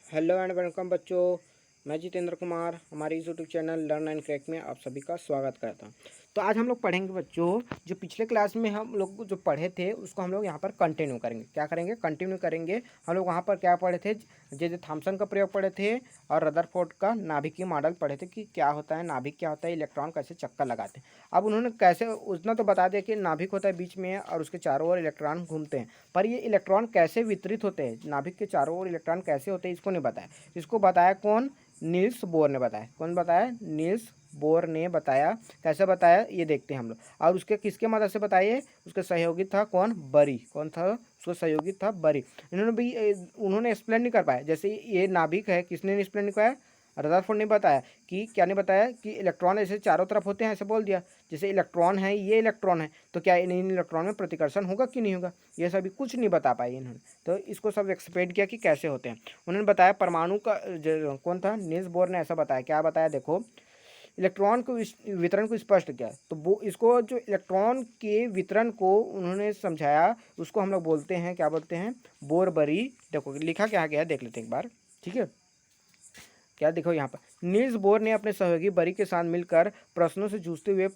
Hello and welcome बच्चों। मैं जितेंद्र कुमार हमारे इस YouTube channel learn and crack में आप सभी का स्वागत करता हूं। तो आज हम लोग पढ़ेंगे बच्चों, जो पिछले क्लास में हम लोग जो पढ़े थे उसको हम लोग यहाँ पर कंटिन्यू करेंगे। क्या करेंगे? कंटिन्यू करेंगे। हम लोग वहाँ पर क्या पढ़े थे? जे थॉमसन का प्रयोग पढ़े थे और रदरफोर्ड का नाभिकीय मॉडल पढ़े थे कि क्या होता है नाभिक, क्या होता है इलेक्ट्रॉन, कैसे चक्कर लगाते हैं। अब उन्होंने कैसे उतना तो बता दिया कि नाभिक होता है बीच में और उसके चारों ओर इलेक्ट्रॉन घूमते हैं, पर ये इलेक्ट्रॉन कैसे वितरित होते हैं, नाभिक के चारों ओर इलेक्ट्रॉन कैसे होते हैं, इसको नहीं बताया। इसको बताया कौन? नील्स बोर ने बताया। कौन बताया? नील्स बोर ने बताया। कैसे बताया ये देखते हैं हम लोग। और उसके किसके मदद से बताइए? उसके सहयोगी था कौन? बरी। कौन था उसका सहयोगी? था बरी। इन्होंने भी उन्होंने एक्सप्लेन नहीं कर पाया। जैसे ये नाभिक है, किसने एक्सप्लेन नहीं किया? रदरफोर्ड ने बताया कि क्या नहीं बताया कि इलेक्ट्रॉन ऐसे चारों तरफ होते हैं, ऐसे बोल दिया। जैसे इलेक्ट्रॉन है, ये इलेक्ट्रॉन है, तो क्या इन इलेक्ट्रॉन में प्रतिकर्षण होगा कि नहीं होगा? ये सभी कुछ नहीं बता पाई इन्होंने। तो इसको सब एक्सप्लेन किया कि कैसे होते हैं। उन्होंने बताया परमाणु का कौन था? नील्स बोर ने ऐसा बताया। क्या बताया? देखो, इलेक्ट्रॉन को वितरण को स्पष्ट किया। तो वो इसको जो इलेक्ट्रॉन के वितरण को उन्होंने समझाया उसको हम लोग बोलते हैं, क्या बोलते हैं? बोर बरी। देखो लिखा क्या गया है, देख लेते हैं एक बार। ठीक है, क्या देखो यहाँ पर नील्स बोर ने अपने सहयोगी बरी के साथ मिलकर प्रश्नों से जूझते हुए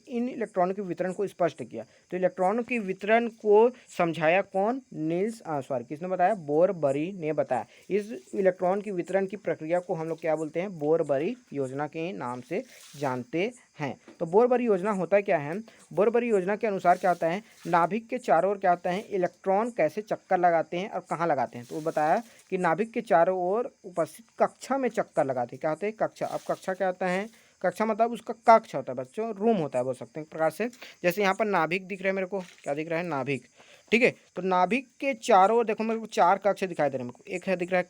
इन इलेक्ट्रॉनों के वितरण को स्पष्ट किया। तो इलेक्ट्रॉनों के वितरण को समझाया कौन? किसने बताया? बोर बरी ने बताया। इस इलेक्ट्रॉन की वितरण की प्रक्रिया को हम लोग क्या बोलते हैं? बोर बरी योजना के नाम से जानते हैं। तो बोर बरी योजना होता क्या है? बोर बरी योजना के अनुसार क्या होता है? नाभिक के चारों ओर क्या होता है? इलेक्ट्रॉन कैसे चक्कर लगाते हैं और कहाँ लगाते हैं। तो वो बताया कि नाभिक के चारों ओर उपस्थित कक्षा में चक्कर लगाते हैं। क्या होते हैं? कक्षा। अब कक्षा क्या होता है? कक्षा मतलब उसका कक्ष होता है बच्चों, रूम होता है बोल सकते हैं एक प्रकार से। जैसे यहाँ पर नाभिक दिख रहा है मेरे को, क्या दिख रहा है? नाभिक। ठीक है, तो नाभिक के चारों ओर देखो मेरे को चार कक्ष दिखाई दे रहे हैं। मेरे को एक है दिख रहा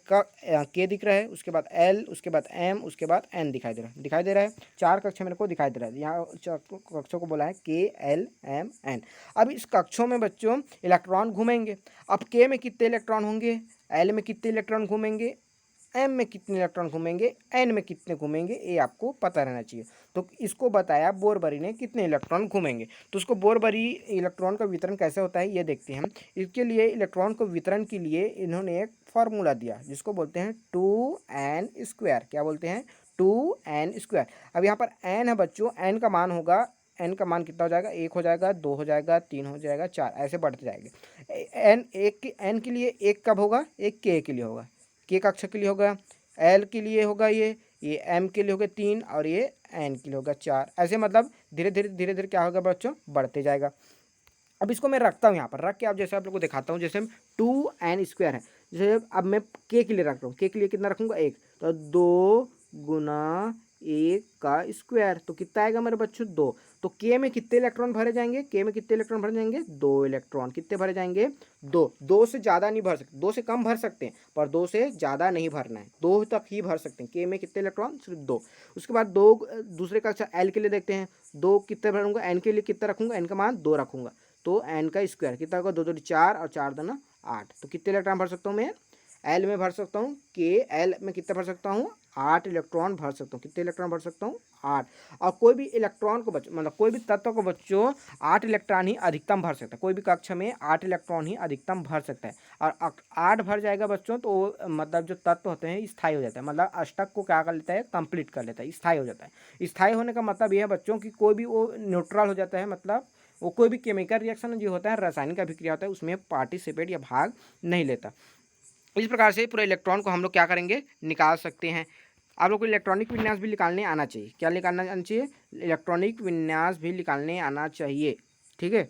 है के दिख रहा है, उसके बाद एल, उसके बाद एम, उसके बाद एन दिखाई दे रहा है। दिखाई दे रहा है, चार कक्ष मेरे को दिखाई दे रहा है। यहाँ कक्षों को बोला है के, एल, एम, एन। अब इस कक्षों में बच्चों इलेक्ट्रॉन घूमेंगे। अब के में कितने इलेक्ट्रॉन होंगे, एल में कितने इलेक्ट्रॉन घूमेंगे, एम में कितने इलेक्ट्रॉन घूमेंगे, एन में कितने घूमेंगे, ये आपको पता रहना चाहिए। तो इसको बताया बोरबरी ने कितने इलेक्ट्रॉन घूमेंगे। तो उसको बोरबरी इलेक्ट्रॉन का वितरण कैसे होता है ये देखते हैं हम। इसके लिए इलेक्ट्रॉन को वितरण के लिए इन्होंने एक फार्मूला दिया जिसको बोलते हैं 2n²। क्या बोलते हैं? 2n²। अब यहाँ पर n है बच्चों, n का मान होगा, एन का मान कितना हो जाएगा? एक हो जाएगा, दो हो जाएगा, तीन हो जाएगा, चार, ऐसे बढ़ते जाएंगे। एन के लिए एक कब होगा? एक के लिए होगा, के कक्षा के लिए होगा, एल के लिए होगा, ये एम के लिए होगा तीन, और ये एन के लिए होगा चार। ऐसे मतलब धीरे धीरे क्या होगा बच्चों? बढ़ते जाएगा। अब इसको मैं रखता हूँ यहाँ पर, रख के आप जैसे आप लोग को दिखाता हूँ। जैसे 2n² है, जैसे अब मैं के लिए रख रहा हूँ। के लिए कितना रखूँगा? एक। तो 2 × 1 का स्क्वायर, तो कितना आएगा मेरे बच्चों? 2। तो के में कितने इलेक्ट्रॉन भरे जाएंगे? के में कितने इलेक्ट्रॉन भरे जाएंगे? 2 इलेक्ट्रॉन। कितने भरे जाएंगे? 2। 2 से ज़्यादा नहीं भर सकते, 2 से कम भर सकते हैं, पर 2 से ज़्यादा नहीं भरना है, 2 तक ही भर सकते हैं। के में कितने इलेक्ट्रॉन? सिर्फ 2। उसके बाद 2 दूसरे का एल के लिए देखते हैं। 2 कितने भरूंगा? एन के लिए कितना रखूंगा? एन का मान 2 रखूंगा। तो एन का स्क्वायर कितना होगा? 2 2 4 और 4 2 8। तो कितने इलेक्ट्रॉन भर सकता हूँ मैं? एल में भर सकता हूँ, के एल में कितना भर सकता हूँ? 8 इलेक्ट्रॉन भर सकता हूँ। कितने इलेक्ट्रॉन भर सकता हूँ? 8। और कोई भी इलेक्ट्रॉन को मतलब कोई भी तत्व को बच्चों 8 इलेक्ट्रॉन ही अधिकतम भर सकता है। कोई भी कक्षा में 8 इलेक्ट्रॉन ही अधिकतम भर सकता है। और 8 भर जाएगा बच्चों तो मतलब जो तत्व होते हैं स्थायी हो जाता है, मतलब अष्टक को क्या कर लेता है? कंप्लीट कर लेता है, स्थायी हो जाता है। स्थायी होने का मतलब यह है बच्चों कि कोई भी वो न्यूट्रल हो जाता है, मतलब वो कोई भी केमिकल रिएक्शन जो होता है, रासायनिक अभिक्रिया होता है, उसमें पार्टिसिपेट या भाग नहीं लेता। इस प्रकार से पूरे इलेक्ट्रॉन को हम लोग क्या करेंगे? निकाल सकते हैं। आप लोग को इलेक्ट्रॉनिक विन्यास भी निकालने आना चाहिए। क्या निकालना आना चाहिए? इलेक्ट्रॉनिक विन्यास भी निकालने आना चाहिए। ठीक है,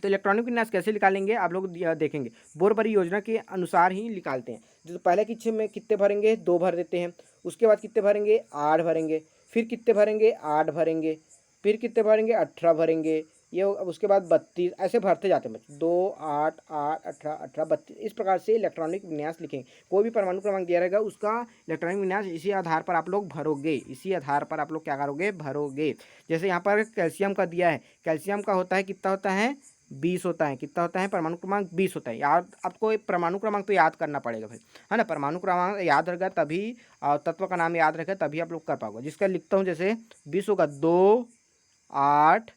तो इलेक्ट्रॉनिक विन्यास कैसे निकालेंगे आप लोग देखेंगे। बोरबरी योजना के अनुसार ही निकालते हैं। जो पहले की में कितने भरेंगे? 2 भर देते हैं। उसके बाद कितने भरेंगे? 8 भरेंगे। फिर कितने भरेंगे? 8 भरेंगे। फिर कितने भरेंगे? 18 भरेंगे। ये उसके बाद 32, ऐसे भरते जाते हैं बच्चे। 2 8 8 18 18 32, इस प्रकार से इलेक्ट्रॉनिक विन्यास लिखेंगे। कोई भी परमाणु क्रमांक दिया रहेगा उसका इलेक्ट्रॉनिक विन्यास इसी आधार पर आप लोग भरोगे, इसी आधार पर आप लोग क्या करोगे? भरोगे। जैसे यहाँ पर कैल्शियम का दिया है, कैल्शियम का होता है कितना होता है? 20 होता है। कितना होता है? परमाणु क्रमांक 20 होता है। याद आपको परमाणु क्रमांक तो याद करना पड़ेगा भाई, है ना। परमाणु क्रमांक याद रहेगा तभी, तत्व का नाम याद रहेगा तभी आप लोग कर पाओगे। जिसका लिखता हूँ जैसे 20 होगा 2 8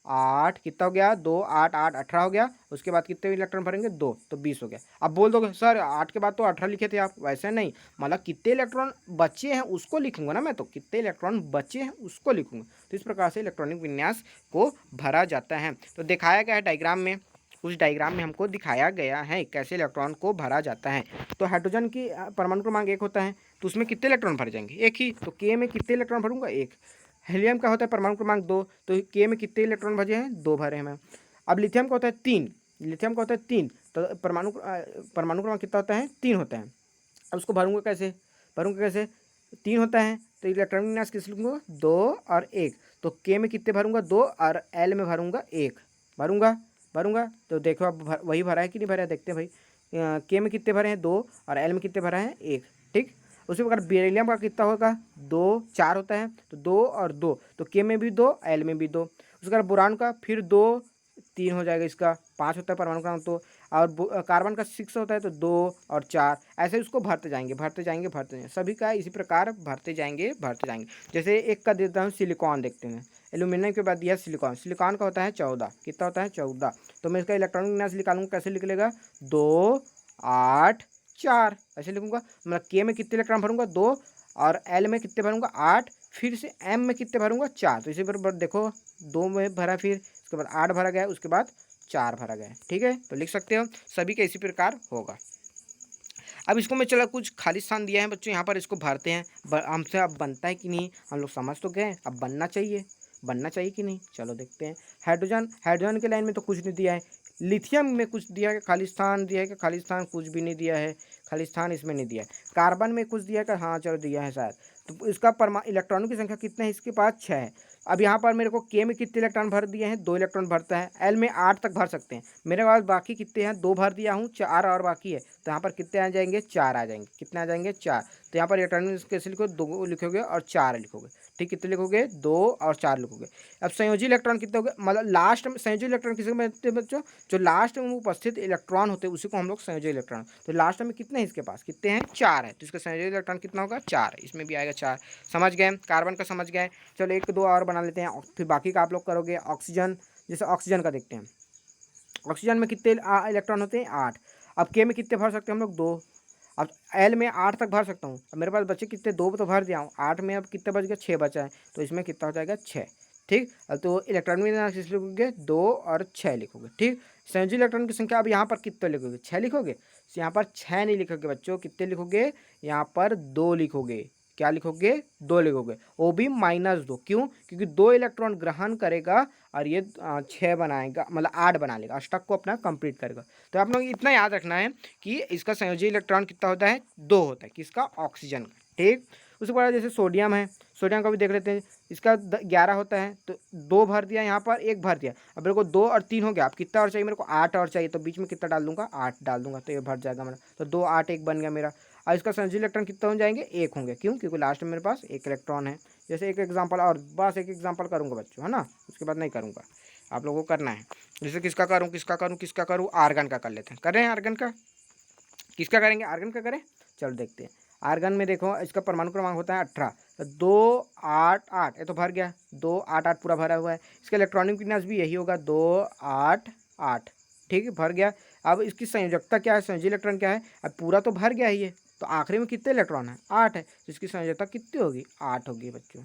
8 कितना हो गया 2 8 8 18 हो गया। उसके बाद कितने इलेक्ट्रॉन भरेंगे 2 तो 20 हो गया। अब बोल दोगे सर 8 के बाद तो 18 लिखे थे आप, वैसे नहीं, मतलब कितने इलेक्ट्रॉन बचे हैं उसको लिखूंगा ना मैं, तो कितने इलेक्ट्रॉन बचे हैं उसको लिखूंगा। तो इस प्रकार से इलेक्ट्रॉनिक विन्यास को भरा जाता है। तो दिखाया गया है डायग्राम में, उस डायग्राम में हमको दिखाया गया है कैसे इलेक्ट्रॉन को भरा जाता है। तो हाइड्रोजन की परमाणु क्रमांक 1 होता है, तो उसमें कितने इलेक्ट्रॉन भर जाएंगे, एक ही। तो के में कितने इलेक्ट्रॉन भरूंगा, एक। हीलियम का होता है परमाणु क्रमांक 2, तो के में कितने इलेक्ट्रॉन भरे हैं, 2 भरे हैं मैं। अब लिथियम का होता है 3, लिथियम का होता है 3, तो परमाणु क्रमांक कितना होता है, 3 होता है। अब उसको भरूंगा कैसे, भरूंगा कैसे, 3 होता है तो इलेक्ट्रॉनिक विन्यास किस लिखूंगा, 2 और 1। तो के में कितने भरूंगा, 2, और एल में भरूंगा 1, भरूंगा भरूंगा। तो देखो अब वही भरा है कि नहीं भरा है, देखते हैं भाई। के में कितने भरे हैं, 2, और एल में कितने भरा है, 1, ठीक। उसी प्रकार बेरिलियम का कितना होगा, 2 4 होता है, तो 2 और 2, तो के में भी 2 एल में भी 2। उसके बाद बोरान का फिर 2 3 हो जाएगा, इसका 5 होता है परमाणु क्रमांक। तो और कार्बन का 6 होता है, तो 2 और 4, ऐसे उसको भरते जाएंगे भरते जाएंगे भरते जाएंगे, सभी का इसी प्रकार भरते जाएंगे भरते जाएंगे। जैसे एक का देता हूँ सिलिकॉन, देखते हैं एल्यूमिनियम के बाद दिया सिलिकॉन, सिलिकॉन का होता है 14, कितना होता है 14। तो मैं इसका इलेक्ट्रॉनिक विन्यास निकालूंगा, कैसे निकलेगा, 2 8 4, ऐसे लिखूंगा। मतलब के में कितने इलेक्ट्रॉन भरूंगा, 2, और एल में कितने भरूंगा, 8, फिर से एम में कितने भरूंगा, 4। तो इसी पर देखो 2 में भरा, फिर उसके बाद 8 भरा गया, उसके बाद 4 भरा गया, ठीक है। तो लिख सकते हो सभी का इसी प्रकार होगा। अब इसको मैं चला कुछ खाली स्थान दिया है बच्चों, यहाँ पर इसको भरते हैं। हमसे अब बनता है कि नहीं, हम लोग समझ तो गए, अब बनना चाहिए, बनना चाहिए कि नहीं, चलो देखते हैं। हाइड्रोजन, हाइड्रोजन के लाइन में तो कुछ नहीं दिया है। लिथियम में कुछ दिया है, खाली स्थान दिया है कि खाली स्थान, कुछ भी नहीं दिया है, खाली स्थान इसमें नहीं दिया है। कार्बन में कुछ दिया है, हाँ चलो दिया है शायद। तो इसका इलेक्ट्रॉनों की संख्या कितना है, इसके पास 6 है। अब यहाँ पर मेरे को के में कितने इलेक्ट्रॉन भर दिए हैं, 2 इलेक्ट्रॉन भरता है। एल में 8 तक भर सकते हैं, मेरे पास बाकी कितने हैं, 2 भर दिया हूँ, 4 और बाकी है। तो यहाँ पर कितने आ जाएंगे, 4 आ जाएंगे, कितने आ जाएंगे, 4। तो यहाँ पर इलेक्ट्रॉन कैसे लिखो, 2 लिखोगे और 4 लिखोगे, ठीक। कितने लिखोगे, 2 और 4 लिखोगे। अब संयोजी इलेक्ट्रॉन कितने हो गए, मतलब लास्ट में संयोजी इलेक्ट्रॉन किसे कहते हैं बच्चों, जो लास्ट में उपस्थित इलेक्ट्रॉन होते हैं उसी को हम लोग संयोजी इलेक्ट्रॉन। तो लास्ट में कितने हैं इसके पास, कितने हैं, 4 है, तो इसका संयोजी इलेक्ट्रॉन कितना होगा, 4 है, इसमें भी आएगा 4। समझ गए, कार्बन का समझ गए। चलो 1 2 और बना लेते हैं, फिर बाकी का आप लोग करोगे। ऑक्सीजन, जैसे ऑक्सीजन का देखते हैं, ऑक्सीजन में कितने इलेक्ट्रॉन होते हैं, 8। अब के में कितने भर सकते हैं हम लोग, 2। अब एल में 8 तक भर सकता हूँ। अब मेरे पास बच्चे कितने, 2 तो भर दिया हूँ, 8 में अब कितने बच गया, 6 बचा है, तो इसमें कितना हो जाएगा, 6, ठीक। तो इलेक्ट्रॉन में लिखोगे 2 और 6 लिखोगे, ठीक। संयोजी इलेक्ट्रॉन की संख्या अब यहाँ पर कितने लिखोगे, 6 लिखोगे। यहाँ पर 6 नहीं लिखोगे बच्चों, कितने लिखोगे, यहाँ पर 2 लिखोगे। क्या लिखोगे, 2 लिखोगे, वो भी -2। क्यों, क्योंकि 2 इलेक्ट्रॉन ग्रहण करेगा और ये 6 बनाएगा, मतलब 8 बना लेगा, अष्टक को अपना कंप्लीट करेगा। तो आप लोग इतना याद रखना है कि इसका संयोजी इलेक्ट्रॉन कितना होता है, 2 होता है, किसका, ऑक्सीजन का, ठीक। उसके बाद जैसे सोडियम है, सोडियम का भी देख लेते हैं। इसका 11 होता है, तो 2 भर दिया, यहाँ पर 1 भर दिया। अब मेरे को 2 और 3 हो गया, अब कितना और चाहिए मेरे को, 8 और चाहिए, तो बीच में कितना डाल दूंगा, 8 डाल दूंगा, तो ये भर जाएगा मेरा। तो 2 8 1 बन गया मेरा। और इसका संयोजी इलेक्ट्रॉन कितना हो जाएंगे, 1 होंगे। क्यों, क्योंकि लास्ट में मेरे पास 1 इलेक्ट्रॉन है। जैसे एक एग्जाम्पल, और बस एक एग्जाम्पल करूँगा बच्चों, है ना, उसके बाद नहीं करूँगा, आप लोगों को करना है। जैसे किसका करूँ, किसका करूँ, किसका करूँ, आर्गन का कर लेते हैं, कर रहे हैं आर्गन का, किसका करेंगे, आर्गन का करें। चलो देखते हैं। आर्गन में देखो इसका परमाणु क्रमांक होता है 18, तो 2 8 8, ये तो भर गया, 2 8 8 पूरा भरा हुआ है। इसका इलेक्ट्रॉनिक विन्यास भी यही होगा, 2 8 8, ठीक है, भर गया। अब इसकी संयोजकता क्या है, संयोजी इलेक्ट्रॉन क्या है, अब पूरा तो भर गया ही है, तो आखिरी में कितने इलेक्ट्रॉन है, 8 है, तो इसकी संयोजकता कितनी होगी, 8 होगी बच्चों,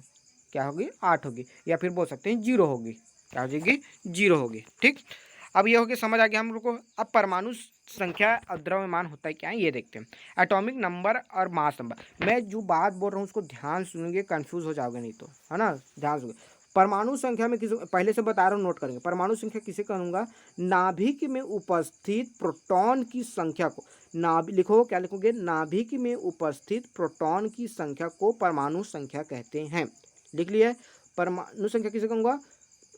क्या होगी, 8 होगी, या फिर बोल सकते हैं 0 होगी, क्या हो जाएगी, 0 होगी, ठीक। अब ये हो गया, समझ आ गया हम लोग को। अब परमाणु संख्या और द्रव्यमान होता है क्या है, ये देखते हैं। एटॉमिक नंबर और मास नंबर, मैं जो बात बोल रहा हूँ उसको ध्यान सुनेंगे, कंफ्यूज हो जाओगे नहीं तो, है ना, ध्यान सुनिए। परमाणु संख्या में किसी, पहले से बता रहा हूँ, नोट करेंगे। परमाणु संख्या किसे कहूँगा, नाभिक में उपस्थित प्रोटॉन की संख्या को, लिखो, क्या लिखोगे, नाभिक में उपस्थित प्रोटॉन की संख्या को परमाणु संख्या कहते हैं। लिख लिया, परमाणु संख्या किसे कहूँगा,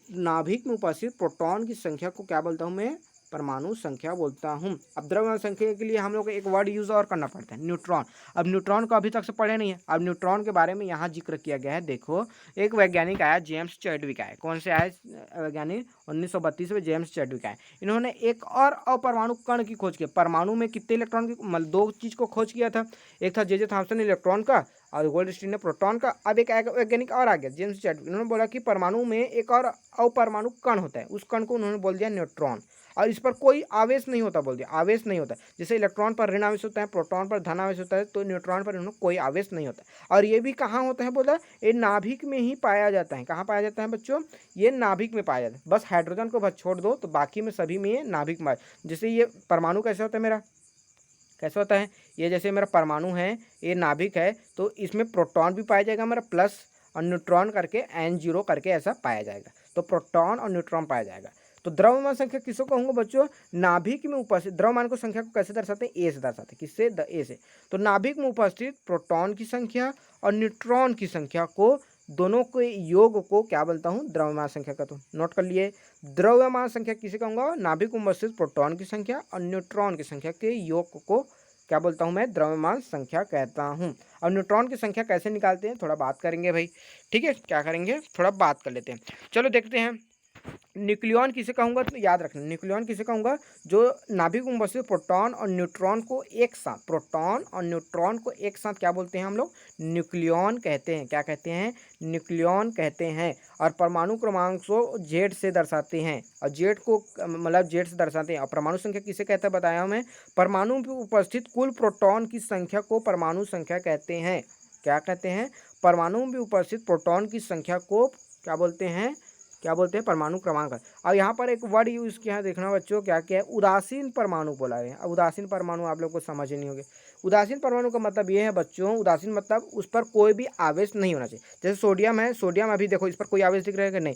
नाभिक में उपस्थित प्रोटॉन की संख्या को क्या बोलता हूँ मैं, परमाणु संख्या बोलता हूँ। अब द्रव्यमान संख्या के लिए हम लोग को एक वर्ड यूज और करना पड़ता है, न्यूट्रॉन। अब न्यूट्रॉन को अभी तक से पढ़े नहीं है, अब न्यूट्रॉन के बारे में यहाँ जिक्र किया गया है। देखो, एक वैज्ञानिक आया, जेम्स चैडविक आया। कौन से आए वैज्ञानिक? 1932 में जेम्स चैडविक आए। इन्होंने एक और अपरमाणु कण की खोज की। परमाणु में कितने इलेक्ट्रॉन की, मतलब दो चीज को खोज किया था। एक था जे थॉमसन ने इलेक्ट्रॉन का और गोल्डस्टीन ने प्रोटॉन का। अब एक वैज्ञानिक और आ गया, जेम्स चैडविक। उन्होंने बोला कि परमाणु में एक और अपरमाणु कण होता है, उस कण को उन्होंने बोल दिया न्यूट्रॉन। और इस पर कोई आवेश नहीं होता, बोल दिया आवेश नहीं होता। जैसे इलेक्ट्रॉन पर ऋण आवेश होता है, प्रोटॉन पर धन आवेश होता है, तो न्यूट्रॉन पर उन्होंने कोई आवेश नहीं होता। और ये भी कहाँ होता है? बोला ये नाभिक में ही पाया जाता है। कहाँ पाया जाता है बच्चों? ये नाभिक में पाया जाता है। बस हाइड्रोजन को बस छोड़ दो तो बाकी में सभी में ये नाभिक में। जैसे ये परमाणु कैसे होता है मेरा, कैसे होता है? ये जैसे मेरा परमाणु है, ये नाभिक है, तो इसमें प्रोटॉन भी पाया जाएगा मेरा प्लस, और न्यूट्रॉन करके N0 करके ऐसा पाया जाएगा। तो प्रोटॉन और न्यूट्रॉन पाया जाएगा। तो द्रव्यमान संख्या किसको कहूँगा बच्चों? नाभिक में उपस्थित द्रव्यमान को संख्या को कैसे दर्शाते हैं? ए से दर्शाते हैं। किससे? ए से। तो नाभिक में उपस्थित प्रोटॉन की संख्या और न्यूट्रॉन की संख्या को, दोनों के योग को क्या बोलता हूँ? द्रव्यमान संख्या का। तो नोट कर लिए, द्रव्यमान संख्या किसे कहूँगा? नाभिक में उपस्थित प्रोटॉन की संख्या और न्यूट्रॉन की संख्या के योग को क्या बोलता हूँ मैं? द्रव्यमान संख्या कहता हूँ। और न्यूट्रॉन की संख्या कैसे निकालते हैं थोड़ा बात करेंगे भाई, ठीक है? क्या करेंगे? थोड़ा बात कर लेते हैं। चलो देखते हैं। न्यूक्लियॉन किसे कहूँगा? तो याद रखना, न्यूक्लियॉन किसे कहूँगा? जो नाभिक में उपस्थित प्रोटॉन और न्यूट्रॉन को एक साथ, प्रोटॉन और न्यूट्रॉन को एक साथ क्या बोलते हैं हम लोग? न्यूक्लियॉन कहते हैं। क्या कहते हैं? न्यूक्लियॉन कहते हैं। और परमाणु क्रमांक को जेड से दर्शाते हैं, और जेड को मतलब जेड से दर्शाते हैं। और परमाणु संख्या किसे कहता है बताया मैं? परमाणु में उपस्थित कुल प्रोटॉन की संख्या को परमाणु संख्या कहते हैं। क्या कहते हैं? परमाणु में उपस्थित प्रोटॉन की संख्या को क्या बोलते हैं? क्या बोलते हैं? परमाणु क्रमांक। अब यहाँ पर एक वर्ड यूज किया है, देखना बच्चों क्या क्या है। उदासीन परमाणु बोला है। अब उदासीन परमाणु आप लोग को समझ ही नहीं होंगे। उदासीन परमाणु का मतलब ये है बच्चों, उदासीन मतलब उस पर कोई भी आवेश नहीं होना चाहिए। जैसे सोडियम है, सोडियम अभी देखो इस पर कोई आवेश दिख रहा है कि नहीं?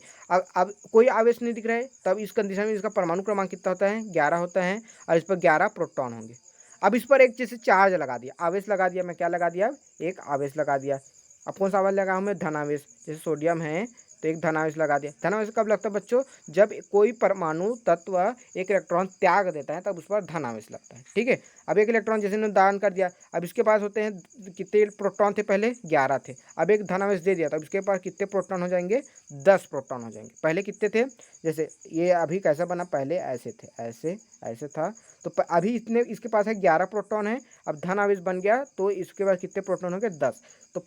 अब कोई आवेश नहीं दिख रहा है, तब इस कंडीशन में इसका परमाणु क्रमांक कितना होता है? 11 होता है, और इस पर 11 प्रोटॉन होंगे। अब इस पर एक जैसे चार्ज लगा दिया, आवेश लगा दिया, मैं क्या लगा दिया? एक आवेश लगा दिया। अब कौन सा आवेश लगाऊँ मैं? धनावेश। जैसे सोडियम है तो एक धनावेश लगा दिया। धनावेश कब लगता है बच्चों? जब कोई परमाणु तत्व एक इलेक्ट्रॉन त्याग देता है तब उस पर धनावेश लगता है, ठीक है? अब एक इलेक्ट्रॉन जैसे ने दान कर दिया, अब इसके पास होते हैं कितने प्रोटॉन थे? पहले 11 थे। अब एक धनावेश दे दिया तो अब इसके पास कितने प्रोटॉन हो जाएंगे? 10 प्रोटॉन हो जाएंगे। पहले कितने थे? जैसे ये अभी कैसा बना? पहले ऐसे थे, ऐसे ऐसे था, तो अभी इतने इसके पास है 11 प्रोटॉन है। अब धनावेश बन गया तो इसके बाद कितने प्रोटॉन हो गए? 10। तो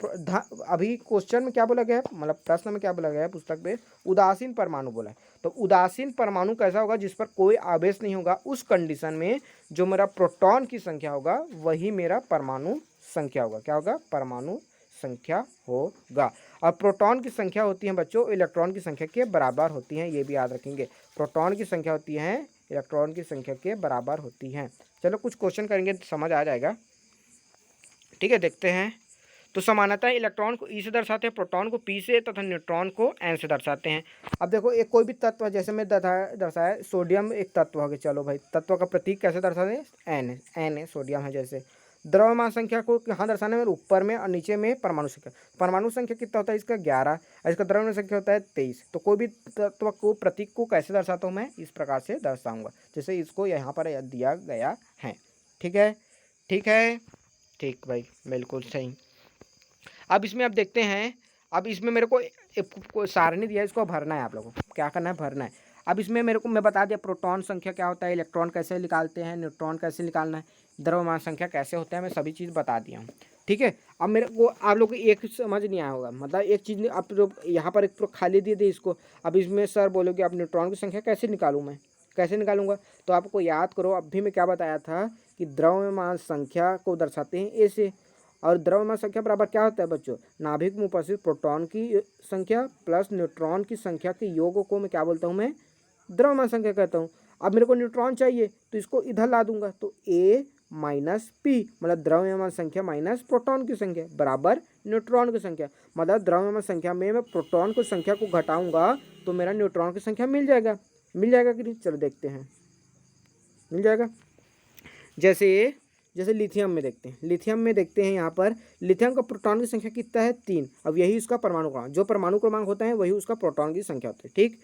अभी क्वेश्चन में क्या बोला गया है, मतलब प्रश्न में क्या बोला गया है पुस्तक में? उदासीन परमाणु बोला है। तो उदासीन परमाणु कैसा होगा? जिस पर कोई आवेश नहीं होगा। उस कंडीशन में जो मेरा प्रोटॉन की संख्या होगा वही मेरा परमाणु संख्या होगा। क्या होगा? परमाणु संख्या होगा। और प्रोटॉन की संख्या होती है बच्चों इलेक्ट्रॉन की संख्या के बराबर होती है, ये भी याद रखेंगे। प्रोटॉन की संख्या होती है इलेक्ट्रॉन की संख्या के बराबर होती है। चलो कुछ क्वेश्चन करेंगे तो समझ आ जाएगा, ठीक है? देखते हैं। तो समानता इलेक्ट्रॉन को ई से दर्शाते हैं, प्रोटॉन को पी से तथा न्यूट्रॉन को एन से दर्शाते हैं। अब देखो एक कोई भी तत्व, जैसे मैं दर्शाया सोडियम एक तत्व हो गया। चलो भाई, तत्व का प्रतीक कैसे दर्शाते हैं? एन है, एन है, सोडियम है। जैसे द्रव्यमान संख्या को कहाँ दर्शाने में? ऊपर में और नीचे में परमाणु संख्या। परमाणु संख्या कितना होता है इसका? 11, और इसका द्रव्यमान संख्या होता है 23। तो कोई भी तत्व को प्रतीक को कैसे दर्शाता हूँ मैं? इस प्रकार से दर्शाऊंगा जैसे इसको यहाँ पर दिया गया है, ठीक है? ठीक है, ठीक भाई, बिल्कुल सही। अब इसमें आप देखते हैं, अब इसमें मेरे को एक सारणी दिया है, इसको भरना है। आप लोगों को क्या करना है? भरना है। अब इसमें मेरे को मैं बता दिया प्रोटॉन संख्या क्या होता है, इलेक्ट्रॉन कैसे निकालते हैं, न्यूट्रॉन कैसे निकालना है, द्रव्यमान संख्या कैसे होता है, मैं सभी चीज़ बता दिया हूँ, ठीक है? अब मेरे को आप लोग को एक समझ नहीं आया होगा, मतलब एक चीज़ आप लोग यहाँ पर एक खाली दे दे इसको। अब इसमें सर बोलोगे आप न्यूट्रॉन की संख्या कैसे निकालूँ? मैं कैसे निकालूंगा? तो आपको याद करो, अभी मैं क्या बताया था कि द्रव्यमान संख्या को दर्शाते हैं ए से। और द्रव्यमान संख्या बराबर क्या होता है बच्चों? नाभिक में उपस्थित प्रोटॉन की संख्या प्लस न्यूट्रॉन की संख्या के योग को मैं क्या बोलता हूँ? मैं द्रव्यमान संख्या कहता हूँ। अब मेरे को न्यूट्रॉन चाहिए तो इसको इधर ला दूंगा, तो ए माइनस पी, मतलब द्रव्यमान संख्या माइनस प्रोटॉन की संख्या बराबर न्यूट्रॉन की संख्या। मतलब द्रव्यमान संख्या में मैं प्रोटॉन की संख्या को घटाऊंगा तो मेरा न्यूट्रॉन की संख्या मिल जाएगा। मिल जाएगा कि नहीं? चलो देखते हैं, मिल जाएगा। जैसे लिथियम में देखते हैं, लिथियम में देखते हैं यहाँ पर लिथियम का प्रोटॉन की संख्या कितना है? 3। अब यही उसका परमाणु क्रमांक, जो परमाणु क्रमांक होता है वही उसका प्रोटॉन की संख्या होती है, ठीक?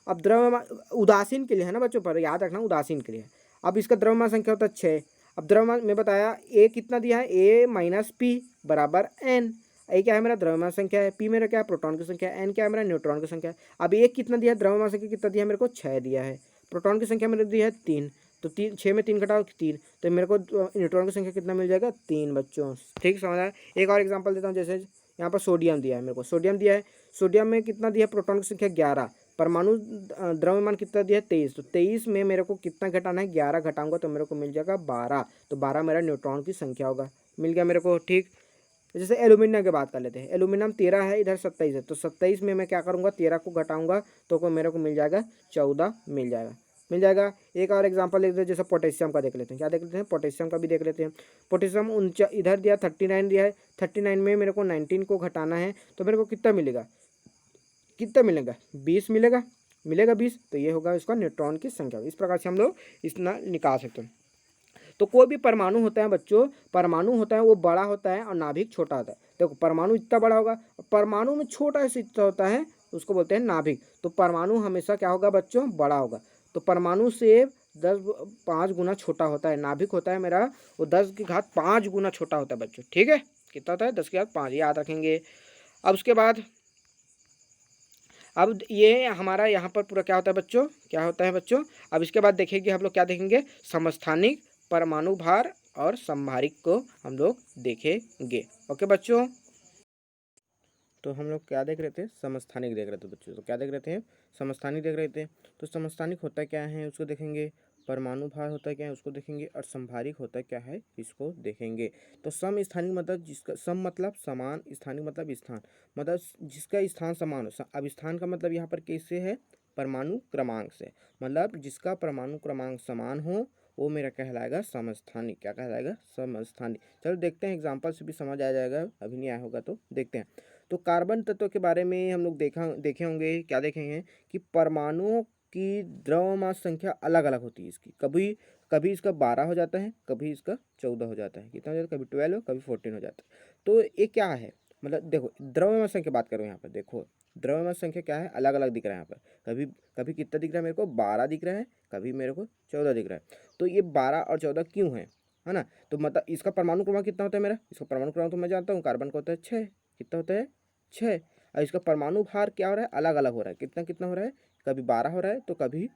अब द्रव्यमान उदासीन के लिए है ना बच्चों, पर याद रखना उदासीन के लिए। अब इसका द्रव्यमान संख्या होता है 6। अब द्रव्यमान में बताया ए कितना दिया है, ए माइनस पी बराबर एन। ए क्या है मेरा द्रव्यमान संख्या है, पी मेरा क्या है प्रोटॉन की संख्या है, एन क्या है मेरा न्यूट्रॉन की संख्या है। अब ए कितना दिया है, द्रव्यमान संख्या कितना दिया है मेरे को 6 दिया है, प्रोटॉन की संख्या मेरे दिया है 3, तो 3 6 में 3 घटाओ 3, तो मेरे को न्यूट्रॉन की संख्या कितना मिल जाएगा 3 बच्चों। ठीक समझ आया। एक और एग्जांपल देता हूँ, जैसे यहाँ पर सोडियम दिया है मेरे को, सोडियम दिया है, सोडियम में कितना दिया है प्रोटॉन की संख्या 11, परमाणु द्रव्यमान कितना दिया है 23, तो 23 में मेरे को कितना घटाना है 11 घटाऊंगा तो मेरे को मिल जाएगा 12, तो 12 मेरा न्यूट्रॉन की संख्या होगा, मिल गया मेरे को। ठीक, जैसे एल्यूमिनियम की बात कर लेते हैं, एल्यूमिनियम 13 है, इधर 27 है, तो 27 में मैं क्या करूँगा 13 को घटाऊंगा तो मेरे को मिल जाएगा 14 मिल जाएगा, मिल जाएगा। एक और एग्जांपल लेते हैं, जैसे पोटेशियम का देख लेते हैं, क्या देख लेते हैं पोटेशियम का भी देख लेते हैं। पोटेशियम इधर दिया 39 दिया है, 39 में मेरे को 19 को घटाना है तो मेरे को कितना मिलेगा, कितना मिलेगा 20 मिलेगा, मिलेगा 20, तो ये होगा इसका न्यूट्रॉन की संख्या। इस प्रकार से हम लोग इतना निकाल सकते हैं। तो कोई भी परमाणु होता है बच्चों, परमाणु होता है वो बड़ा होता है और नाभिक छोटा होता है। देखो परमाणु इतना बड़ा होगा, परमाणु में छोटा सा इतना होता है, उसको बोलते हैं नाभिक। तो परमाणु हमेशा क्या होगा बच्चों, बड़ा होगा। तो परमाणु से 5 गुना छोटा होता है, नाभिक होता है मेरा वो 10⁵ गुना छोटा होता है बच्चों। ठीक है, कितना होता है 10⁵5, याद रखेंगे। अब उसके बाद अब ये हमारा यहाँ पर पूरा क्या होता है बच्चों, क्या होता है बच्चों। अब इसके बाद देखेंगे हम लोग, क्या देखेंगे, समस्थानिक, परमाणु भार और समभारिक को हम लोग देखेंगे। ओके बच्चों, तो हम लोग क्या देख रहे थे, समस्थानिक देख रहे थे बच्चों। तो क्या देख रहे थे, समस्थानिक देख रहे थे। तो समस्थानिक होता क्या है उसको देखेंगे, परमाणु भार होता है क्या है उसको देखेंगे, और समभारिक होता क्या है इसको देखेंगे। तो सम स्थानिक मतलब जिसका, सम मतलब समान, स्थानिक मतलब स्थान, मतलब जिसका स्थान समान हो। अब स्थान का मतलब यहाँ पर कैसे है, परमाणु क्रमांक से, मतलब जिसका परमाणु क्रमांक समान हो वो मेरा कहलाएगा समस्थानिक। क्या कहलाएगा, समस्थानिक। चलो देखते हैं, एग्जाम्पल से भी समझ आ जाएगा, अभी नहीं आया होगा तो देखते हैं। तो कार्बन तत्व के बारे में हम लोग देखे होंगे, क्या देखेंगे कि परमाणुओं की द्रव्यमान संख्या अलग अलग होती है इसकी। कभी कभी इसका 12 हो जाता है, कभी इसका 14 हो जाता है, कितना हो जाता है, कभी 12 कभी 14 हो जाता है। तो ये क्या है, मतलब देखो द्रव्यमान संख्या बात करो, यहाँ पर देखो द्रव्यमान संख्या क्या है, अलग अलग दिख रहा है यहाँ पर। कभी कभी कितना दिख रहा है मेरे को, 12 दिख रहा है, कभी मेरे को 14 दिख रहा है। तो ये 12 और 14 क्यों है ना। तो मतलब इसका परमाणु क्रमांक कितना होता है मेरा, इसका परमाणु क्रमांक तो मैं जानता हूँ, कार्बन का होता है 6, कितना होता है 6। और इसका परमाणु भार क्या हो रहा है, अलग अलग हो रहा है, कितना कितना हो रहा है, कभी 12 हो रहा है तो कभी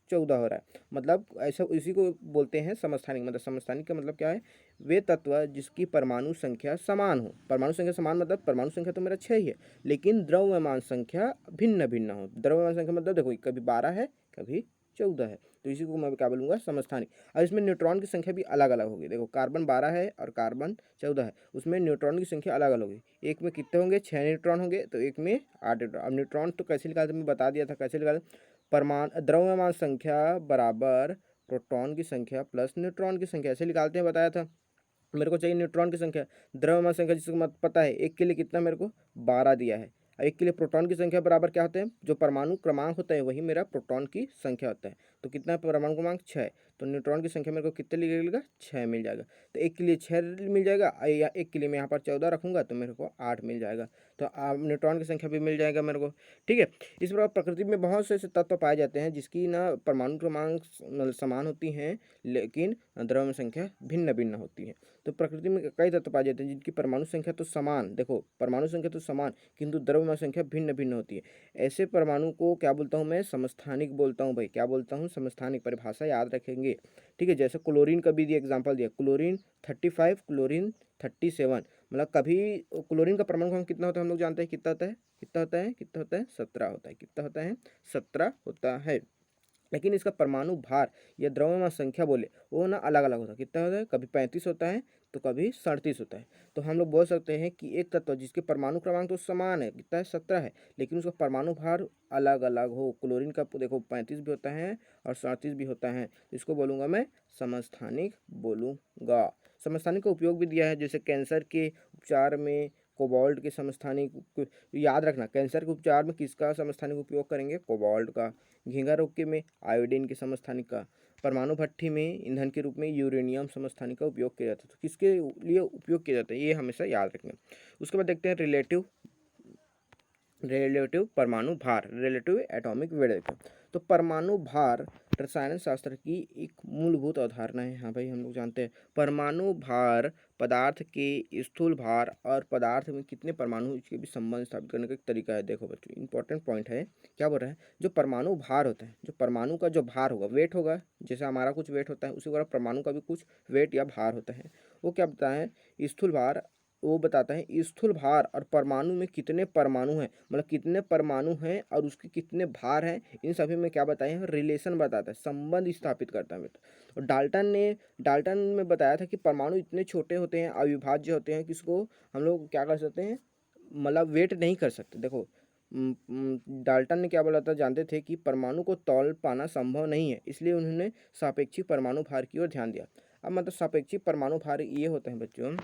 14 हो रहा है। मतलब ऐसा, इसी को बोलते हैं समस्थानिक। मतलब समस्थानिक का मतलब क्या है, वे तत्व जिसकी परमाणु संख्या समान हो। परमाणु संख्या समान मतलब परमाणु संख्या तो मेरा 6 ही है, लेकिन द्रव्यमान संख्या भिन्न भिन्न हो। द्रव्यमान संख्या मतलब देखो कभी 12 है, कभी 14 है, तो इसी को मैं क्या बोलूँगा, समस्थानिक। और इसमें न्यूट्रॉन की संख्या भी अलग अलग होगी। देखो कार्बन 12 है और कार्बन 14 है, उसमें न्यूट्रॉन की संख्या अलग अलग होगी। एक में कितने होंगे, 6 न्यूट्रॉन होंगे, तो एक में 8 न्यूट्रॉन। अब न्यूट्रॉन तो कैसे निकालते, मैं बता दिया था कैसे निकालते। द्रव्यमान संख्या बराबर प्रोटॉन की संख्या प्लस न्यूट्रॉन की संख्या, ऐसे निकालते हैं, बताया था। मेरे को चाहिए न्यूट्रॉन की संख्या, द्रव्यमान संख्या जिसको मत पता है, एक के लिए कितना मेरे को 12 दिया है, एक के लिए प्रोटॉन की संख्या बराबर क्या होते हैं, जो परमाणु क्रमांक होता है वही मेरा प्रोटॉन की संख्या होता है। तो कितना परमाणु क्रमांक 6, तो न्यूट्रॉन की संख्या मेरे को कितने मिलेगा, 6 मिल जाएगा। तो एक के लिए 6 मिल जाएगा, या एक के लिए मैं यहाँ पर 14 रखूँगा तो मेरे को 8 मिल जाएगा। तो न्यूट्रॉन की संख्या भी मिल जाएगा मेरे को। ठीक है, इस प्रकार प्रकृति में बहुत से ऐसे तत्व पाए जाते हैं जिसकी ना परमाणु क्रमांक समान होती हैं, लेकिन द्रव्यमान संख्या भिन्न भिन्न होती है। तो प्रकृति में कई तत्व पाए जाते हैं जिनकी परमाणु संख्या तो समान, देखो परमाणु संख्या तो समान किंतु द्रव्यमान संख्या भिन्न भिन्न होती है। ऐसे परमाणु को क्या बोलता हूँ मैं, समस्थानिक बोलता हूँ भाई। क्या बोलता हूँ, समस्थानिक। परिभाषा याद रखेंगे। ठीक है, जैसे क्लोरीन का भी एग्जाम्पल दिया, क्लोरीन 35, क्लोरीन 37। मतलब कभी क्लोरीन का परमाणु क्रमांक कितना होता है हम लोग जानते हैं, कितना होता है, कितना होता है, कितना होता है, 17 होता है। कितना होता है, 17 होता है। लेकिन इसका परमाणु भार या द्रव्यमान संख्या बोले वो ना अलग अलग होता है। कितना होता है, कभी 35 होता है तो कभी 37 होता है। तो हम लोग बोल सकते हैं कि एक तत्व जिसके परमाणु क्रमांक तो समान है, कितना है, 17 है, लेकिन उसका परमाणु भार अलग अलग हो। क्लोरीन का देखो 35 भी होता है और 37 भी होता है, इसको बोलूँगा मैं समस्थानिक बोलूँगा। समस्थानिक का उपयोग भी दिया है, जैसे कैंसर के उपचार में कोबाल्ट के समस्थानिक, याद रखना कैंसर के उपचार में किसका समस्थानिक उपयोग करेंगे, कोबाल्ट का। झींगा रोग के में आयोडीन के समस्थानिक का। परमाणु भट्ठी में ईंधन के रूप में यूरेनियम समस्थानिक का उपयोग किया जाता है। तो किसके लिए उपयोग किया जाता है ये हमेशा याद रखना। उसके बाद देखते हैं रिलेटिव रिलेटिव परमाणु भार, रिलेटिव एटॉमिक वेट। तो परमाणु भार रसायन शास्त्र की एक मूलभूत अवधारणा है। हाँ भाई, हम लोग जानते हैं परमाणु भार पदार्थ के स्थूल भार और पदार्थ में कितने परमाणु इसके भी संबंध स्थापित करने का एक तरीका है। देखो बच्चों, इंपॉर्टेंट पॉइंट है। क्या बोल रहा है, जो परमाणु भार होता है, जो परमाणु का जो भार होगा, वेट होगा, जैसे हमारा कुछ वेट होता है उसी तरह परमाणु का भी कुछ वेट या भार होता है। वो क्या बताता है, स्थूल भार, वो बताता है स्थूल भार और परमाणु में कितने परमाणु हैं, मतलब कितने परमाणु हैं और उसके कितने भार हैं, इन सभी में क्या बताया है, रिलेशन बताता है, संबंध स्थापित करता है बेटा। और डाल्टन में बताया था कि परमाणु इतने छोटे होते हैं, अविभाज्य होते हैं कि इसको हम लोग क्या कर सकते हैं, मतलब वेट नहीं कर सकते। देखो डाल्टन ने क्या बोला था, जानते थे कि परमाणु को तौल पाना संभव नहीं है, इसलिए उन्होंने सापेक्षिक परमाणु भार की ओर ध्यान दिया। अब मतलब सापेक्षिक परमाणु भार ये होता है बच्चों,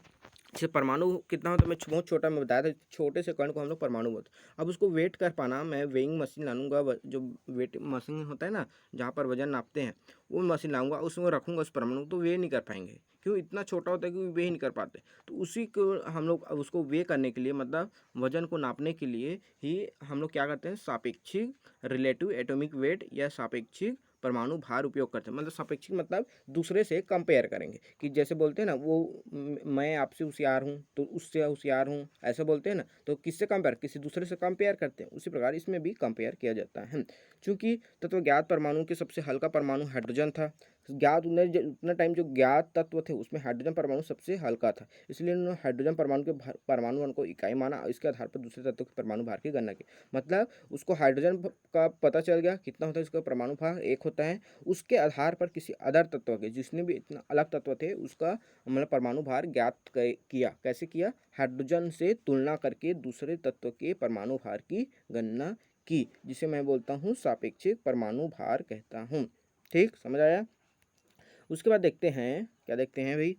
जैसे परमाणु कितना होता है, मैं बहुत छोटा मैं बताया था, छोटे से कण को हम लोग परमाणु बोलते हैं। अब उसको वेट कर पाना, मैं वेइंग मशीन लाऊंगा, जो वेट मशीन होता है ना, जहाँ पर वजन नापते हैं, वो मशीन लाऊंगा, उसमें रखूंगा उस परमाणु को, तो वे नहीं कर पाएंगे, क्यों, इतना छोटा होता है कि वे ही नहीं कर पाते। तो उसी को हम लोग उसको वे करने के लिए, मतलब वजन को नापने के लिए ही हम लोग क्या करते हैं, सापेक्षिक रिलेटिव एटॉमिक वेट या सापेक्षिक परमाणु भार उपयोग करते हैं। मतलब सापेक्षिक मतलब दूसरे से कंपेयर करेंगे, कि जैसे बोलते हैं ना, वो मैं आपसे होशियार हूँ तो उससे होशियार हूँ, ऐसा बोलते हैं ना, तो किससे कंपेयर, किसी दूसरे से कंपेयर करते हैं। उसी प्रकार इसमें भी कंपेयर किया जाता है। चूंकि तत्व ज्ञात परमाणु के सबसे हल्का परमाणु हाइड्रोजन था, ज्ञात उतना टाइम जो ज्ञात तत्व थे उसमें हाइड्रोजन परमाणु सबसे हल्का था, इसलिए उन्होंने हाइड्रोजन परमाणु के परमाणु भार को इकाई माना और इसके आधार पर दूसरे तत्व के परमाणु भार की गणना की। मतलब उसको हाइड्रोजन का पता चल गया कितना होता है, इसका परमाणु भार 1 होता है, उसके आधार पर किसी अदर तत्व के, जिसने भी इतना अलग तत्व थे, उसका मतलब परमाणु भार ज्ञात किया। कैसे किया, हाइड्रोजन से तुलना करके दूसरे तत्व के परमाणु भार की गणना की, जिसे मैं बोलता हूँ सापेक्षिक परमाणु भार कहता हूँ। ठीक, समझ आया। उसके बाद देखते हैं, क्या देखते हैं भाई,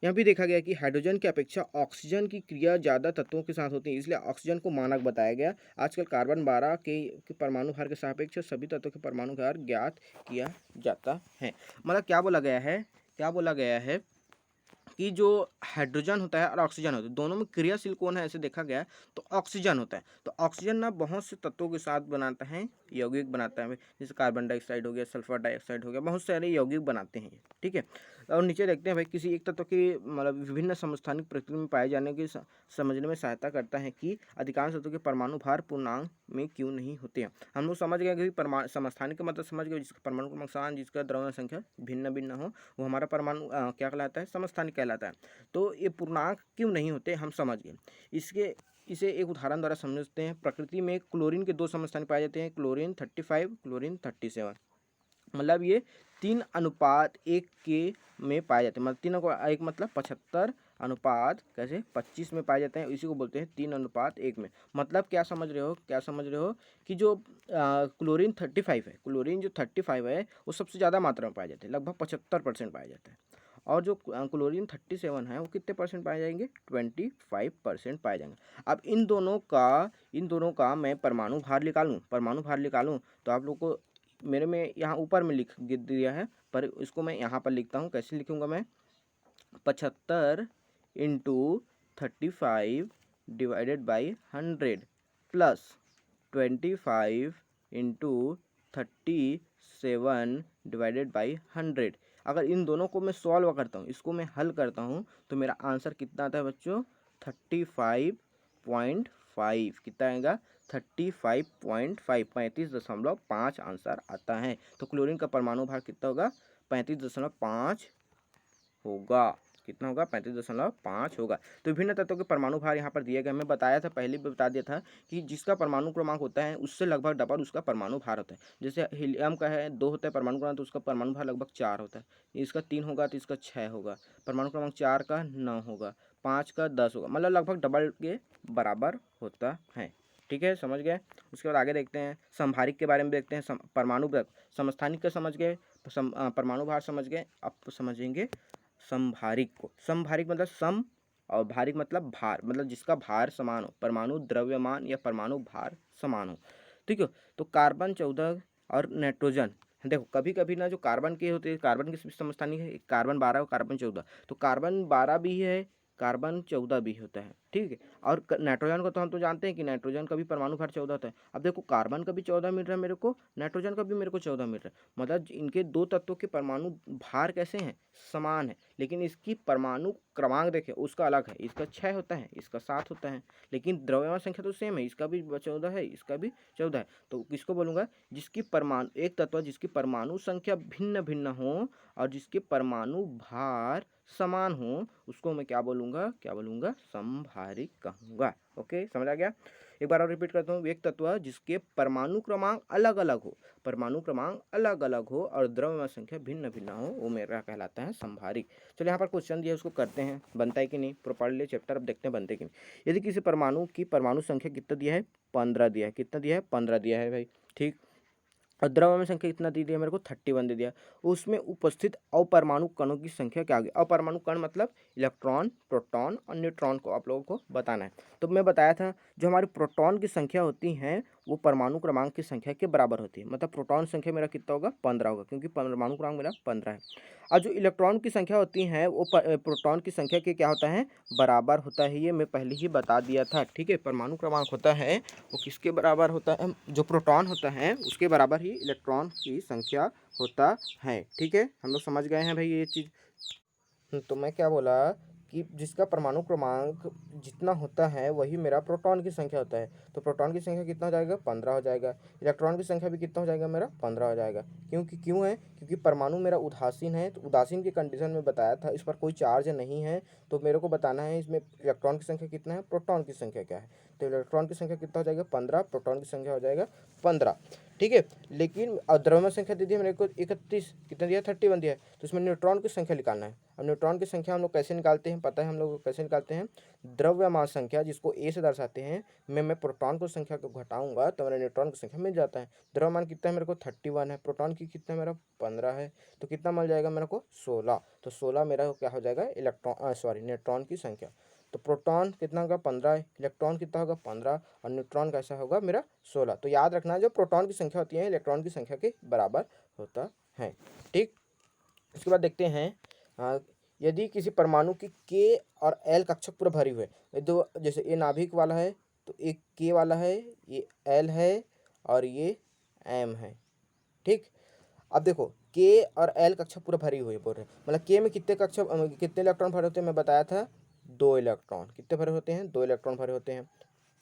यहाँ भी देखा गया कि हाइड्रोजन की अपेक्षा ऑक्सीजन की क्रिया ज़्यादा तत्वों के साथ होती है, इसलिए ऑक्सीजन को मानक बताया गया। आजकल कार्बन 12 के परमाणु भार के सापेक्ष सभी तत्वों के परमाणु भार ज्ञात किया जाता है। मतलब क्या बोला गया है, क्या बोला गया है कि जो हाइड्रोजन होता है और ऑक्सीजन होता है, दोनों में क्रियाशील कौन है ऐसे देखा गया है तो ऑक्सीजन होता है। तो ऑक्सीजन ना बहुत से तत्वों के साथ बनाता है, यौगिक बनाता है, जैसे कार्बन डाइऑक्साइड हो गया, सल्फर डाइऑक्साइड हो गया, बहुत सारे यौगिक बनाते हैं, ठीक है। और नीचे देखते हैं भाई, किसी एक तत्व की मतलब विभिन्न समस्थानिक प्रकृति में पाए जाने की समझने में सहायता करता है कि अधिकांश तत्वों के परमाणु भार पूर्णांक में क्यों नहीं होते हैं। हम लोग समझ गए कि समस्थानिक का मतलब समझ गए, जिसका परमाणु क्रमांक समान, जिसका द्रव्यमान संख्या भिन्न भिन्न हो, वो हमारा परमाणु क्या कहलाता है, समस्थानिक कहलाता है। तो ये पूर्णांक क्यों नहीं होते हम समझ गए। इसे एक उदाहरण द्वारा समझते हैं। प्रकृति में क्लोरीन के 2 समस्थानिक पाए जाते हैं, क्लोरीन 35, क्लोरीन 37। मतलब ये 3:1 के में पाए जाते हैं, मतलब 3:1 मतलब 75 कैसे 25 में पाए जाते हैं, इसी को बोलते हैं 3:1 में। मतलब क्या समझ रहे हो, क्या समझ रहे हो कि जो क्लोरीन 35 है, क्लोरीन जो 35 है वो सबसे ज़्यादा मात्रा में पाए जाते हैं, लगभग 75% पाए जाते हैं। और जो क्लोरीन 37 है वो कितने परसेंट पाए जाएंगे, 25% पाए जाएंगे। अब इन दोनों का मैं परमाणु भार निकालूं तो आप लोग को मेरे में यहाँ ऊपर में लिख दिया है, पर इसको मैं यहाँ पर लिखता हूँ। कैसे लिखूँगा मैं, 75 × 35 divided by 100 plus 25 × 37 divided by 100। अगर इन दोनों को मैं सॉल्व करता हूँ, इसको मैं हल करता हूँ, तो मेरा आंसर कितना आता है बच्चों, 35.5 कितना आएगा, 35.5 35.5 आंसर आता है। तो क्लोरीन का परमाणु भार कितना होगा, 35.5 होगा। कितना होगा, 35.5 होगा। तो विभिन्न तत्वों के परमाणु भार यहाँ पर दिए गए। मैं बताया था, पहले भी बता दिया था कि जिसका परमाणु क्रमांक होता है उससे लगभग डबल उसका परमाणु भार होता है। जैसे हीलियम का है 2 होता है परमाणु क्रमांक, तो उसका परमाणु भार लगभग 4 होता है। इसका 3 होगा तो इसका 6 होगा। परमाणु क्रमांक 4 का 9 होगा, 5 का 10 होगा, मतलब लगभग डबल के बराबर होता है। ठीक है, समझ गए। उसके बाद आगे देखते हैं, समभारिक के बारे में देखते हैं। परमाणु समस्थानिक का समझ गए, परमाणु भार समझ गए। अब समझेंगे समभारिक को। समभारिक मतलब सम और भारिक मतलब भार, मतलब जिसका भार समान हो, परमाणु द्रव्यमान या परमाणु भार समान हो। ठीक है, तो कार्बन 14 और नाइट्रोजन, देखो कभी कभी ना जो कार्बन के होते हैं, कार्बन के समस्थानिक है, कार्बन 12 और कार्बन 14, तो कार्बन 12 भी है, कार्बन 14 भी होता है। ठीक। ठीक है। और नाइट्रोजन को तो हम तो जानते हैं कि नाइट्रोजन का भी परमाणु भार 14 होता है। अब देखो कार्बन का भी 14 मिल रहा है मेरे को, नाइट्रोजन का भी मेरे को 14 मिल रहा है, मतलब इनके दो तत्वों के परमाणु भार कैसे हैं, समान है, लेकिन इसकी परमाणु क्रमांक देखें उसका अलग है, इसका 6 होता है, इसका 7 होता है, लेकिन द्रव्यमान संख्या तो सेम है, इसका भी 14 है, इसका भी 14 है। तो किसको बोलूँगा, जिसकी परमाणु, एक तत्व जिसकी परमाणु संख्या भिन्न भिन्न हो और जिसके परमाणु भार समान हो, उसको मैं क्या बोलूँगा, समभारिक कहूँगा। ओके, समझ आ गया। एक बार और रिपीट करता हूँ, एक तत्व जिसके परमाणु क्रमांक अलग अलग हो, परमाणु क्रमांक अलग अलग हो और द्रव्यमान संख्या भिन्न भिन्न हो, वो मेरा कहलाता है समभारिक। चलो यहाँ पर क्वेश्चन दिया, उसको करते हैं, बनता है कि नहीं, पूरा पढ़ ले चैप्टर, अब देखते हैं बनते हैं कि नहीं। यदि किसी परमाणु की परमाणु संख्या कितना दिया है, 15 दिया है, कितना दिया है, 15 दिया है भाई, ठीक। और द्रव्यमान संख्या कितना दे दिया मेरे को, 31 दे दिया। उसमें उपस्थित अपरमाणु कणों की संख्या क्या आ गई, अपरमाणु कण मतलब इलेक्ट्रॉन, प्रोटॉन और न्यूट्रॉन को आप लोगों को बताना है। तो मैं बताया था जो हमारी प्रोटॉन की संख्या होती है वो परमाणु क्रमांक की संख्या के बराबर होती है, मतलब प्रोटॉन संख्या मेरा कितना होगा, 15 होगा, क्योंकि परमाणु क्रमांक मेरा 15 है। और जो इलेक्ट्रॉन की संख्या होती है वो प्रोटॉन की संख्या के क्या होता है, बराबर होता है, ये मैं पहले ही बता दिया था, ठीक है। परमाणु क्रमांक होता है वो किसके बराबर होता है, जो प्रोटॉन होता है उसके बराबर ही इलेक्ट्रॉन की संख्या होता है, ठीक है। हम लोग समझ गए हैं भाई ये चीज़। तो मैं क्या बोला कि जिसका परमाणु क्रमांक जितना होता है वही मेरा प्रोटॉन की संख्या होता है, तो प्रोटॉन की संख्या कितना हो जाएगा, 15 हो जाएगा। इलेक्ट्रॉन की संख्या भी कितना हो जाएगा मेरा, 15 हो जाएगा। क्यों है, क्योंकि परमाणु मेरा उदासीन है, तो उदासीन की कंडीशन में बताया था, इस पर कोई चार्ज नहीं है, तो मेरे को बताना है इसमें इलेक्ट्रॉन की संख्या कितना है, प्रोटॉन की संख्या क्या है। तो इलेक्ट्रॉन की संख्या कितना हो जाएगा, 15, प्रोटॉन की संख्या हो जाएगा 15, ठीक है। लेकिन द्रव्यमान संख्या दे दी है मेरे को 31, कितना दिया, 31 दिया है, तो इसमें न्यूट्रॉन की संख्या निकालना है। अब न्यूट्रॉन की संख्या हम लोग कैसे निकालते हैं, पता है हम लोग कैसे निकालते हैं, द्रव्यमान संख्या जिसको ए से दर्शाते हैं, मैं प्रोटॉन को संख्या को घटाऊंगा तो मेरा न्यूट्रॉन की संख्या मिल जाता है। द्रव्यमान कितना है मेरे को, 31 है, प्रोटॉन की कितना है मेरा, 15 है, तो कितना मिल जाएगा मेरे को, 16। तो 16 मेरा क्या हो जाएगा, न्यूट्रॉन की संख्या। तो प्रोटॉन कितना होगा, 15, इलेक्ट्रॉन कितना होगा, 15, और न्यूट्रॉन कैसा होगा मेरा, 16। तो याद रखना जो प्रोटॉन की संख्या होती है इलेक्ट्रॉन की संख्या के बराबर होता है, ठीक। उसके बाद देखते हैं, यदि किसी परमाणु की के और एल कक्षक पूरा भरी हुई है, दो जैसे ये नाभिक वाला है तो एक के वाला है, ये एल है और ये एम है, ठीक। अब देखो के और एल कक्षा पूरा भरी हुई बोल रहे हैं, मतलब के में कितने कक्षा कितने इलेक्ट्रॉन भरे होते हैं, मैं बताया था 2 इलेक्ट्रॉन, कितने भरे होते हैं, 2 इलेक्ट्रॉन भरे होते हैं।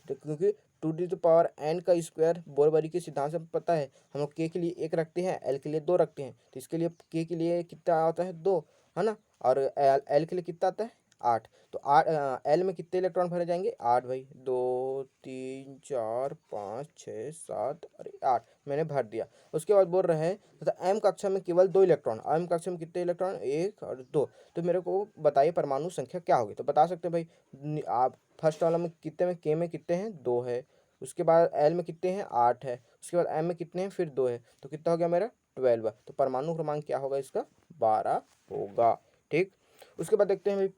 तो क्योंकि 2 to the power n का स्क्वायर बोरबरी के सिद्धांत से पता है, हम लोग के लिए 1 रखते हैं, एल के लिए 2 रखते हैं, तो इसके लिए के के लिए कितना आता है, 2, है ना, और एल के लिए कितना आता है, 8। तो 8 एल में कितने इलेक्ट्रॉन भरे जाएंगे, 8 भाई, 2 3 4 5 6 7 और 8 मैंने भर दिया। उसके बाद बोल रहे हैं तथा एम कक्षा में केवल 2 इलेक्ट्रॉन, एम कक्षा में कितने इलेक्ट्रॉन, 1 और 2। तो मेरे को बताइए परमाणु संख्या क्या होगी, तो बता सकते हैं भाई आप, फर्स्ट वाला में कितने में, के में कितने हैं, 2 है, उसके बाद एल में कितने हैं, 8 है, उसके बाद एम में कितने हैं, फिर 2 है, तो कितना हो गया मेरा, 12। तो परमाणु क्रमांक क्या होगा इसका, 12 होगा, ठीक। उसके बाद देखते हैं भाई,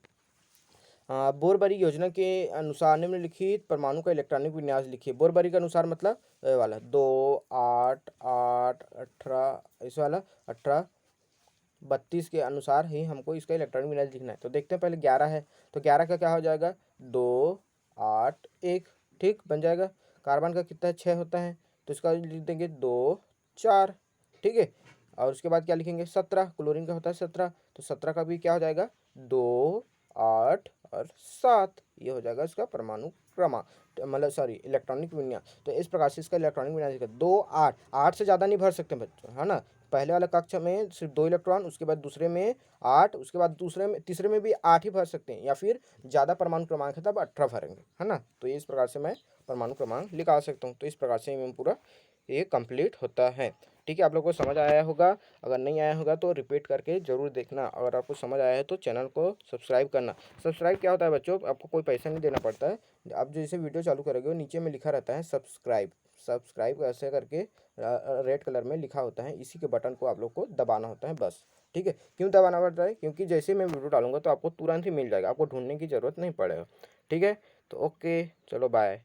बोरबरी योजना के अनुसार निम्नलिखित परमाणु का इलेक्ट्रॉनिक विन्यास लिखिए। बोरबरी के अनुसार मतलब वाला 2 8 8 18, इस वाला 18 32 के अनुसार ही हमको इसका इलेक्ट्रॉनिक विन्यास लिखना है। तो देखते हैं, पहले 11 है, तो 11 का क्या हो जाएगा, 2 8 1, ठीक, बन जाएगा। कार्बन का कितना है, 6 होता है, तो इसका लिख देंगे 2 4, ठीक है। और उसके बाद क्या लिखेंगे, 17, क्लोरीन का होता है 17, तो 17 का भी क्या हो जाएगा, 2 8 और 7, ये हो जाएगा इसका परमाणु क्रमांक, मतलब सॉरी इलेक्ट्रॉनिक विन्यास। तो इस प्रकार से इसका इलेक्ट्रॉनिक विन्यास 2 8, 8 से ज़्यादा नहीं भर सकते बच्चों, है ना। पहले वाला कक्षा में सिर्फ 2 इलेक्ट्रॉन, उसके बाद दूसरे में 8, उसके बाद दूसरे में तीसरे में भी 8 ही भर सकते हैं, या फिर ज़्यादा परमाणु क्रमांक है तब 18 भरेंगे, है ना। तो इस प्रकार से मैं परमाणु क्रमांक निकाल सकता हूँ। तो इस प्रकार से मैं पूरा ये कंप्लीट होता है, ठीक है। आप लोगों को समझ आया होगा, अगर नहीं आया होगा तो रिपीट करके ज़रूर देखना, अगर आपको समझ आया है तो चैनल को सब्सक्राइब करना। सब्सक्राइब क्या होता है बच्चों, आपको कोई पैसा नहीं देना पड़ता है, आप जैसे वीडियो चालू करोगे नीचे में लिखा रहता है सब्सक्राइब, सब्सक्राइब ऐसे करके रेड कलर में लिखा होता है, इसी के बटन को आप लोग को दबाना होता है बस, ठीक है। क्यों दबाना पड़ता है, क्योंकि जैसे मैं वीडियो डालूंगा तो आपको तुरंत ही मिल जाएगा, आपको ढूंढने की ज़रूरत नहीं पड़ेगा, ठीक है। तो ओके, चलो बाय।